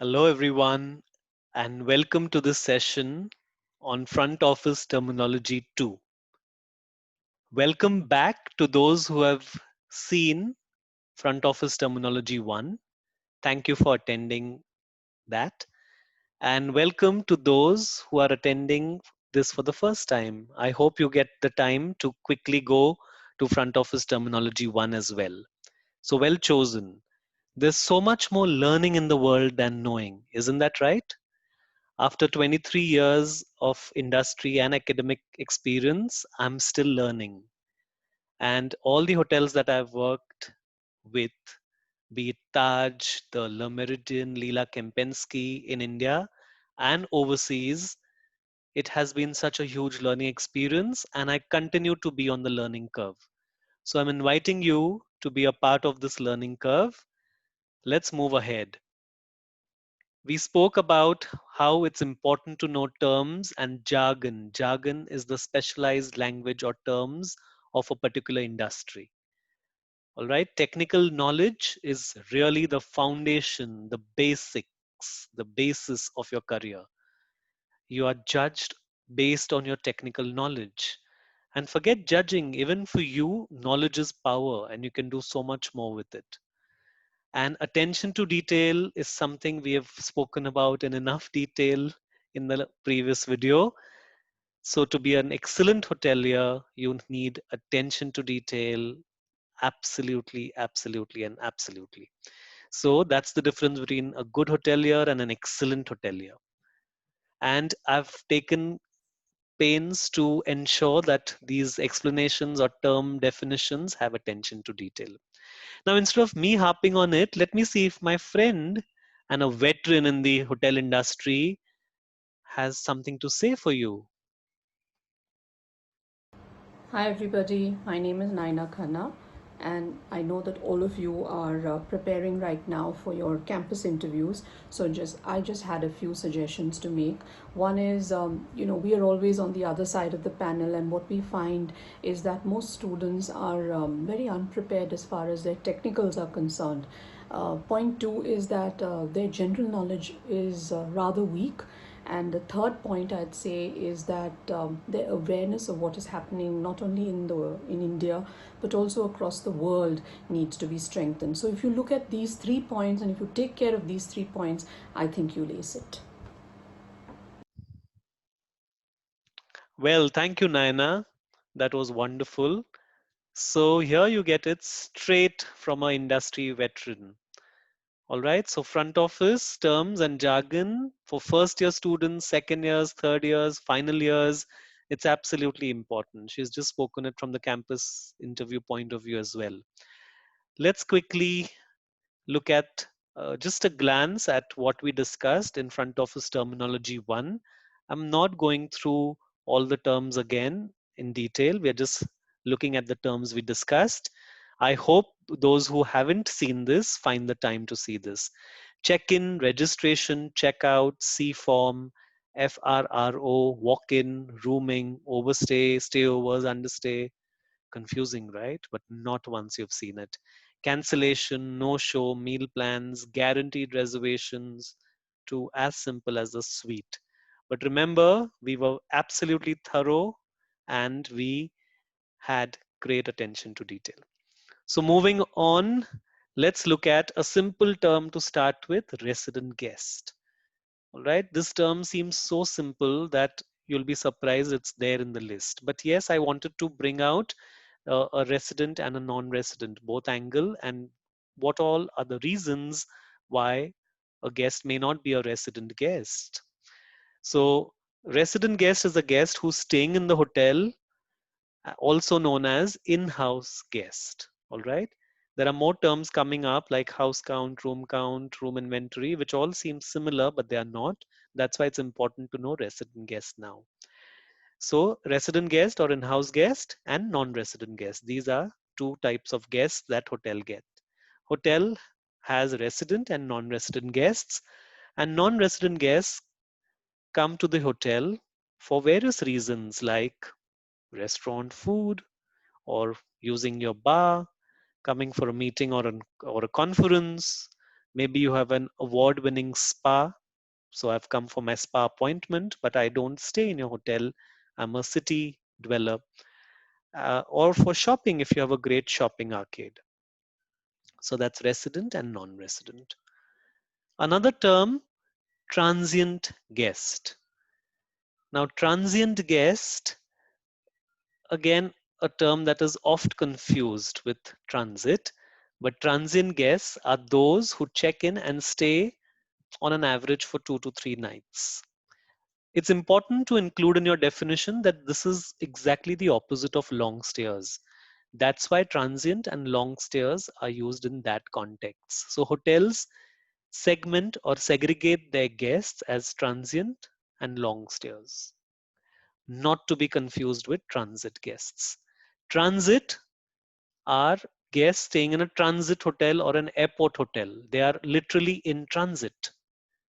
Hello, everyone, and welcome to this session on Front Office Terminology 2. Welcome back to those who have seen Front Office Terminology 1. Thank you for attending that. And welcome to those who are attending this for the first time. I hope you get the time to quickly go to Front Office Terminology 1 as well. So, well chosen. There's so much more learning in the world than knowing, isn't that right? After 23 years of industry and academic experience, I'm still learning. And all the hotels that I've worked with, be it Taj, the Le Méridien, Leela Kempinski in India, and overseas, it has been such a huge learning experience, and I continue to be on the learning curve. So I'm inviting you to be a part of this learning curve. Let's move ahead. We spoke about how it's important to know terms and jargon. Jargon is the specialized language or terms of a particular industry. All right. Technical knowledge is really the foundation, the basics, the basis of your career. You are judged based on your technical knowledge. And forget judging, even for you, knowledge is power and you can do so much more with it. And attention to detail is something we have spoken about in enough detail in the previous video. So, to be an excellent hotelier, you need attention to detail. Absolutely, absolutely, and absolutely. So, that's the difference between a good hotelier and an excellent hotelier. And I've taken pains to ensure that these explanations or term definitions have attention to detail. Now, instead of me harping on it, let me see if my friend and a veteran in the hotel industry has something to say for you. Hi everybody, my name is Naina Khanna, and I know that all of you are preparing right now for your campus interviews. So I just had a few suggestions to make. One is, we are always on the other side of the panel, and what we find is that most students are very unprepared as far as their technicals are concerned. Point two is that their general knowledge is rather weak, and the third point I'd say is that the awareness of what is happening not only in India but also across the world needs to be strengthened. So if you look at these 3 points and if you take care of these 3 points, I think you'll ace it. Well, thank you, Naina. That was wonderful. So, here you get it straight from an industry veteran. All right, so front office terms and jargon for first year students, second years, third years, final years, it's absolutely important. She's just spoken it from the campus interview point of view as well. Let's quickly look at just a glance at what we discussed in front office terminology 1. I'm not going through all the terms again in detail. We're just looking at the terms we discussed. I hope those who haven't seen this find the time to see this. Check in, registration, checkout, C form, FRRO, walk in, rooming, overstay, stayovers, understay. Confusing, right? But not once you've seen it. Cancellation, no show, meal plans, guaranteed reservations, to as simple as a suite. But remember, we were absolutely thorough and we had great attention to detail. So, moving on, let's look at a simple term to start with, resident guest. All right, this term seems so simple that you'll be surprised it's there in the list. But yes, I wanted to bring out a resident and a non-resident, both angle, and what all are the reasons why a guest may not be a resident guest. So, resident guest is a guest who's staying in the hotel, also known as in-house guest. All right. There are more terms coming up like house count, room inventory, which all seem similar, but they are not. That's why it's important to know resident guest now. So, resident guest or in-house guest and non-resident guest. These are two types of guests that hotel get. Hotel has resident and non-resident guests, and non-resident guests come to the hotel for various reasons like restaurant food or using your bar, coming for a meeting or a conference, Maybe you have an award winning spa. So I've come for my spa appointment, but I don't stay in your hotel. I'm a city dweller. Or for shopping, if you have a great shopping arcade. So that's resident and non resident. Another term, transient guest. Now, transient guest, again, a term that is oft confused with transit, but transient guests are those who check in and stay on an average for 2 to 3 nights. It's important to include in your definition that this is exactly the opposite of long stayers. That's why transient and long stayers are used in that context. So hotels segment or segregate their guests as transient and long stayers, not to be confused with transit guests. Transit are guests staying in a transit hotel or an airport hotel. They are literally in transit.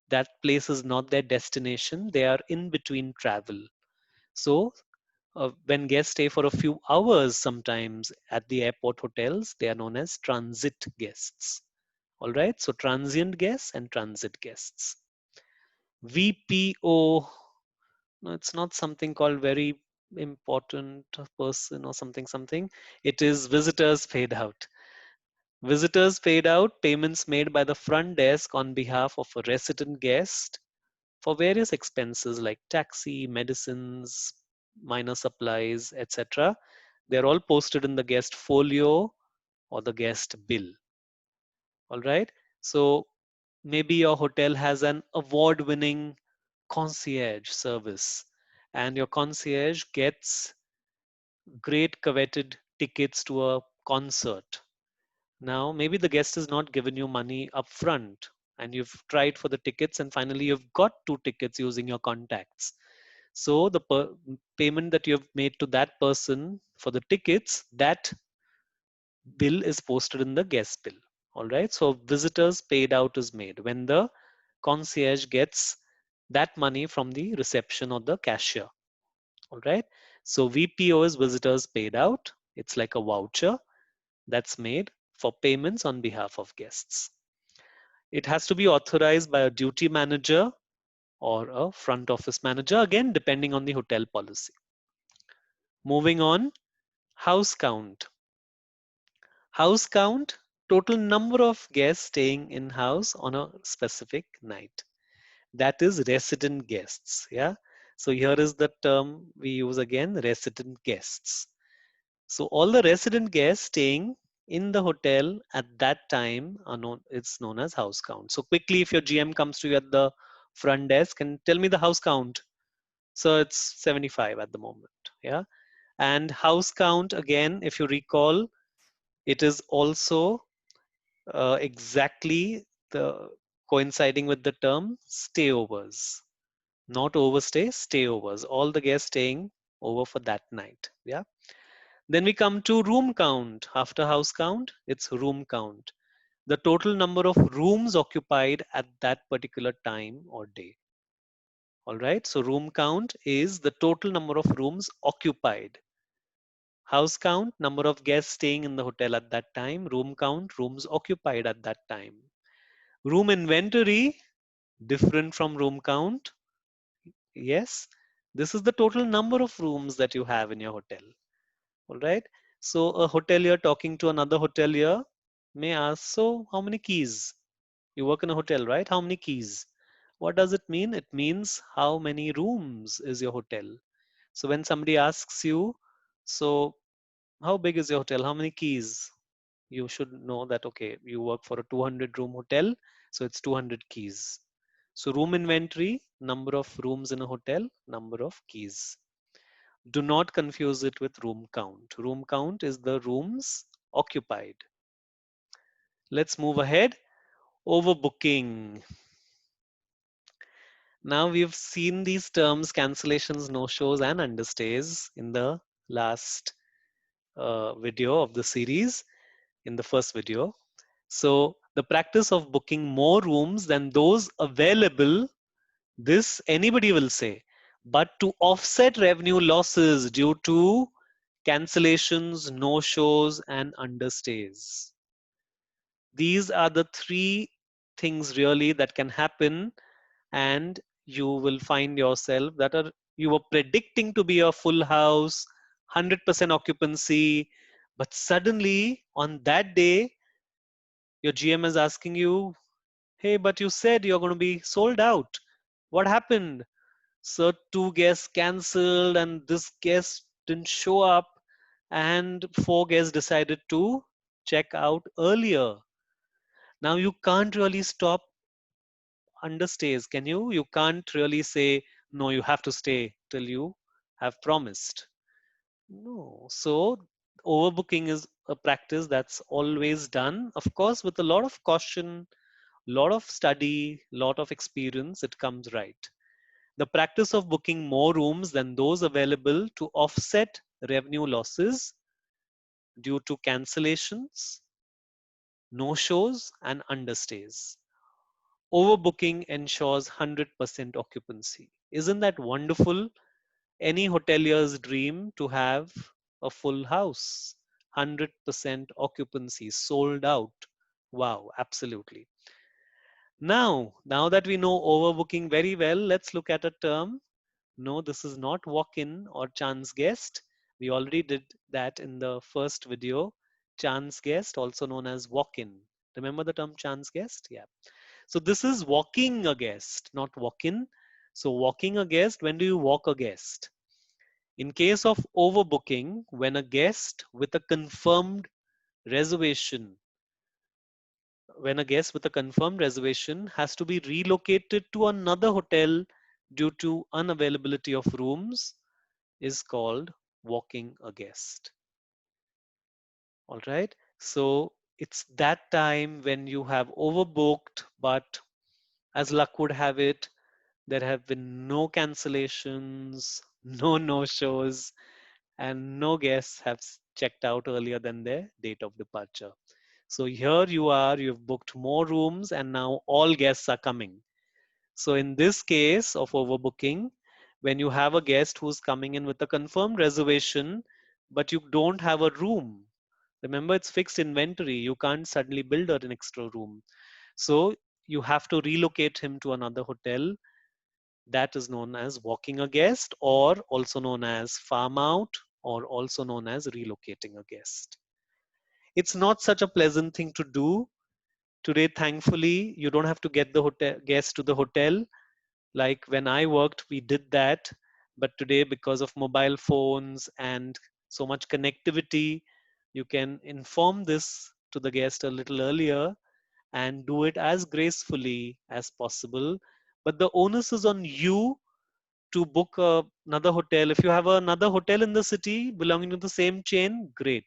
That place is not their destination, they are in between travel. So, when guests stay for a few hours sometimes at the airport hotels, they are known as transit guests. All right, so transient guests and transit guests. VPO, no, it's not something called very important person or something, something. It is visitors paid out. Visitors paid out, payments made by the front desk on behalf of a resident guest for various expenses like taxi, medicines, minor supplies, etc. They're all posted in the guest folio or the guest bill. All right. So maybe your hotel has an award winning concierge service, and your concierge gets great coveted tickets to a concert. Now, maybe the guest has not given you money up front, and you've tried for the tickets, and finally you've got 2 tickets using your contacts. So the payment that you have made to that person for the tickets, that bill is posted in the guest bill. All right. So visitors paid out is made when the concierge gets that money from the reception or the cashier. All right. So VPO is visitors paid out. It's like a voucher that's made for payments on behalf of guests. It has to be authorized by a duty manager or a front office manager, again, depending on the hotel policy. Moving on, house count. House count, total number of guests staying in house on a specific night. That is resident guests. Yeah. So here is the term we use again, resident guests. So all the resident guests staying in the hotel at that time are known, it's known as house count. So quickly, if your GM comes to you at the front desk and tell me the house count. So it's 75 at the moment. Yeah. And house count, again, if you recall, it is also exactly the coinciding with the term stayovers, not overstay, stayovers. All the guests staying over for that night. Yeah. Then we come to room count. After house count, it's room count. The total number of rooms occupied at that particular time or day. All right. So room count is the total number of rooms occupied. House count, number of guests staying in the hotel at that time. Room count, rooms occupied at that time. Room inventory, different from room count. Yes. This is the total number of rooms that you have in your hotel. All right. So a hotelier talking to another hotelier may ask, so how many keys? You work in a hotel, right? How many keys? What does it mean? It means how many rooms is your hotel? So when somebody asks you, so how big is your hotel? How many keys? You should know that, okay, you work for a 200 room hotel, so it's 200 keys. So room inventory, number of rooms in a hotel, number of keys. Do not confuse it with room count. Room count is the rooms occupied. Let's move ahead. Overbooking. Now we've seen these terms cancellations, no shows, and understays in the last video of the series, in the first video. So, the practice of booking more rooms than those available, this anybody will say, but to offset revenue losses due to cancellations, no shows, and understays. These are the three things really that can happen, and you will find yourself that are you were predicting to be a full house, 100% occupancy, but suddenly on that day your GM is asking you, "Hey, but you said you're going to be sold out. What happened?" So two guests cancelled, and this guest didn't show up, and four guests decided to check out earlier. Now you can't really stop understays, can you? You can't really say, no, you have to stay till you have promised. No. So overbooking is a practice that's always done, of course, with a lot of caution, lot of study, lot of experience, it comes right. The practice of booking more rooms than those available to offset revenue losses due to cancellations, no shows, and understays. Overbooking ensures 100% occupancy. Isn't that wonderful? Any hotelier's dream to have a full house, 100% occupancy, sold out. Wow, absolutely. Now that we know overbooking very well, let's look at a term. No, this is not walk-in or chance guest. We already did that in the first video. Chance guest, also known as walk-in. Remember the term chance guest? Yeah. So this is walking a guest, not walk-in. So walking a guest, when do you walk a guest? In case of overbooking, when a guest with a confirmed reservation, when a guest with a confirmed reservation has to be relocated to another hotel due to unavailability of rooms, is called walking a guest. All right. So it's that time when you have overbooked, but as luck would have it, there have been no cancellations, no no shows, and no guests have checked out earlier than their date of departure. So here you are, you've booked more rooms, and now all guests are coming. So in this case of overbooking, when you have a guest who's coming in with a confirmed reservation, but you don't have a room, remember it's fixed inventory, you can't suddenly build an extra room. So you have to relocate him to another hotel. That is known as walking a guest, or also known as farm out, or also known as relocating a guest. It's not such a pleasant thing to do. Today, thankfully, you don't have to get the hotel guest to the hotel. Like when I worked, we did that. But today, because of mobile phones and so much connectivity, you can inform this to the guest a little earlier and do it as gracefully as possible. But the onus is on you to book another hotel. If you have another hotel in the city belonging to the same chain, great.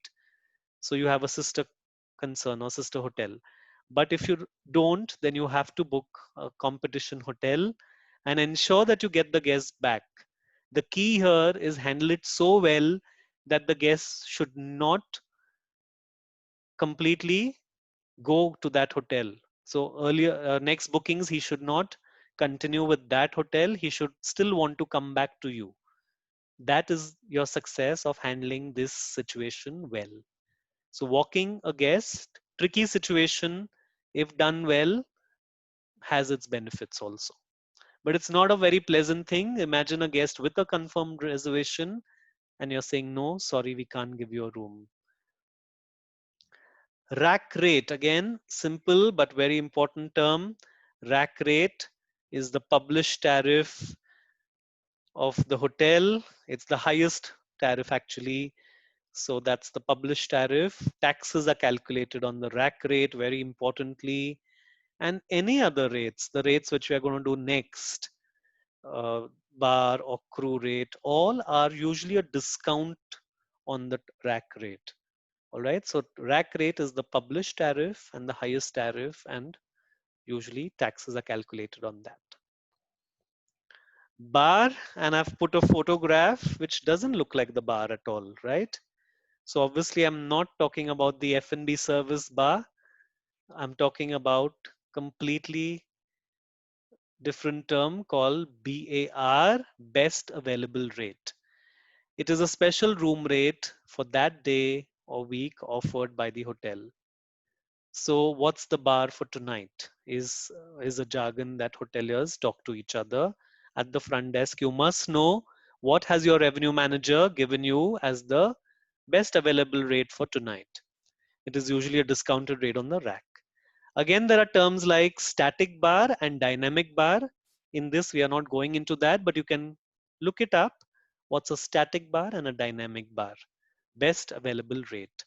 So you have a sister concern or sister hotel. But if you don't, then you have to book a competition hotel and ensure that you get the guests back. The key here is handle it so well that the guests should not completely go to that hotel. So earlier, next bookings, he should not continue with that hotel. He should still want to come back to you. That is your success of handling this situation well. So walking a guest, tricky situation, if done well, has its benefits also. But it's not a very pleasant thing. Imagine a guest with a confirmed reservation and you're saying, no, sorry, we can't give you a room. Rack rate, again, simple but very important term. Rack rate is the published tariff of the hotel. It's the highest tariff actually. So that's the published tariff. Taxes are calculated on the rack rate very importantly, and any other rates, the rates which we are going to do next, bar or crew rate, all are usually a discount on the rack rate. All right. So rack rate is the published tariff and the highest tariff, and usually taxes are calculated on that. Bar, and I've put a photograph which doesn't look like the bar at all, right? So obviously I'm not talking about the F&B service bar. I'm talking about completely different term called BAR, best available rate. It is a special room rate for that day or week offered by the hotel. So what's the bar for tonight is a jargon that hoteliers talk to each other at the front desk. You must know what has your revenue manager given you as the best available rate for tonight. It is usually a discounted rate on the rack. Again, there are terms like static bar and dynamic bar. In this, we are not going into that, but you can look it up. What's a static bar and a dynamic bar? Best available rate.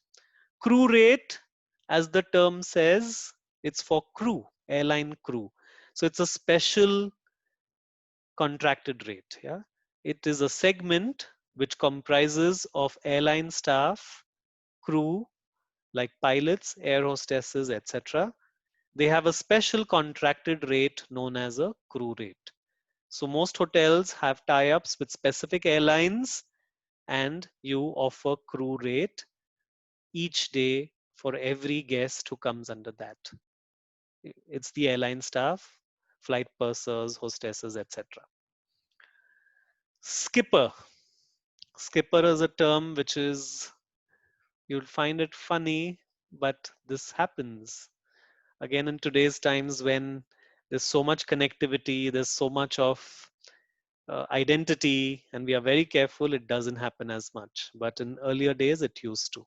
Crew rate, as the term says, it's for crew, airline crew. So it's a special contracted rate. Yeah, it is a segment which comprises of airline staff, crew like pilots, air hostesses, etc. They have a special contracted rate known as a crew rate. So most hotels have tie-ups with specific airlines and you offer crew rate each day for every guest who comes under that. It's the airline staff, flight pursers, hostesses, etc. Skipper. Skipper is a term which is, you'll find it funny, but this happens. Again, in today's times when there's so much connectivity, there's so much of identity, and we are very careful, it doesn't happen as much. But in earlier days, it used to.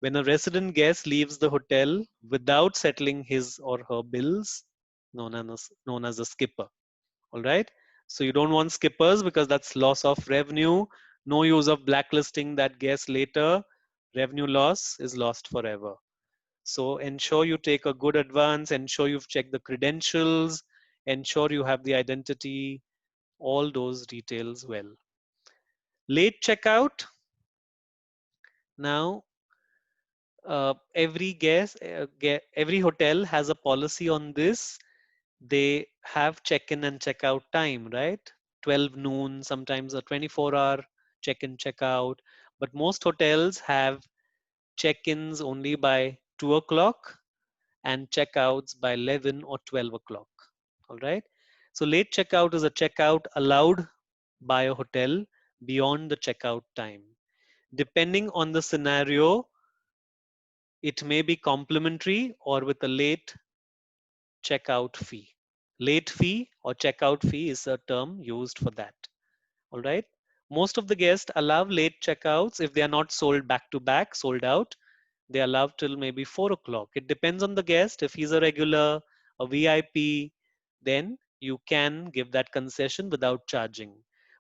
When a resident guest leaves the hotel without settling his or her bills, known as a skipper. All right. So you don't want skippers because that's loss of revenue. No use of blacklisting that guest later. Revenue loss is lost forever. So ensure you take a good advance, ensure you've checked the credentials, ensure you have the identity, all those details well. Late checkout. Now, every hotel has a policy on this. They have check-in and check-out time, right? 12 noon, sometimes a 24-hour check-in, check-out. But most hotels have check-ins only by 2 o'clock and check-outs by 11 or 12 o'clock. All right. So late checkout is a checkout allowed by a hotel beyond the checkout time. Depending on the scenario, it may be complimentary or with a late checkout fee. Late fee or checkout fee is a term used for that. All right. Most of the guests allow late checkouts if they are not sold back to back, sold out. They allow till maybe 4 o'clock. It depends on the guest. If he's a regular, a VIP, then you can give that concession without charging.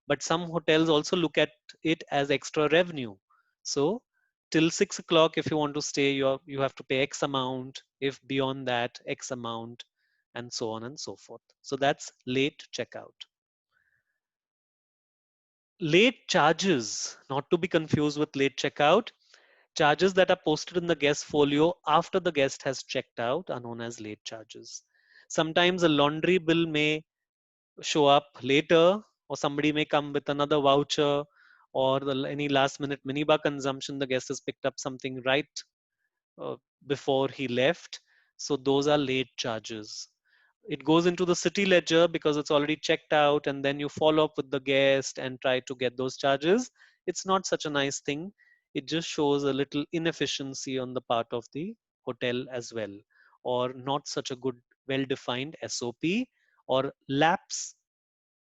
But some hotels also look at it as extra revenue. So till 6 o'clock, if you want to stay, you have to pay X amount. If beyond that, X amount, and so on and so forth. So that's late checkout. Late charges, not to be confused with late checkout. Charges that are posted in the guest folio after the guest has checked out are known as late charges. Sometimes a laundry bill may show up later, or somebody may come with another voucher, or any last minute minibar consumption. The guest has picked up something right uh, before he left. So those are late charges. It goes into the city ledger because it's already checked out, and then you follow up with the guest and try to get those charges. It's not such a nice thing. It just shows a little inefficiency on the part of the hotel as well, or not such a good, well defined SOP, or lapse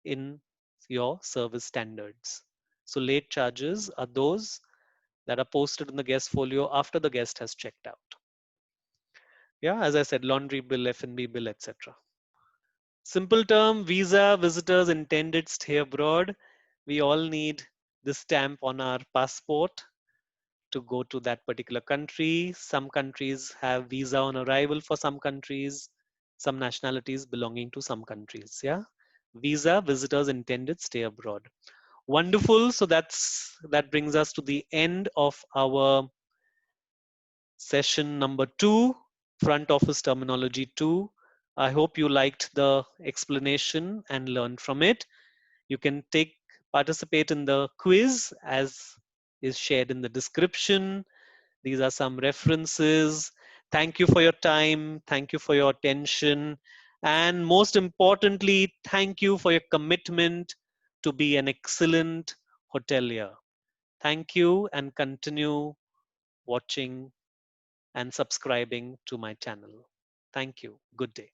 in your service standards. So, late charges are those that are posted in the guest folio after the guest has checked out. Yeah, as I said, laundry bill, F&B bill, etc. Simple term, visa, visitors intended stay abroad. We all need this stamp on our passport to go to that particular country. Some countries have visa on arrival for some countries, some nationalities belonging to some countries. Yeah. Visa, visitors intended stay abroad. Wonderful. So that brings us to the end of our session number 2, front office terminology 2. I hope you liked the explanation and learned from it. You can participate in the quiz as is shared in the description. These are some references. Thank you for your time. Thank you for your attention. And most importantly, thank you for your commitment to be an excellent hotelier. Thank you and continue watching and subscribing to my channel. Thank you. Good day.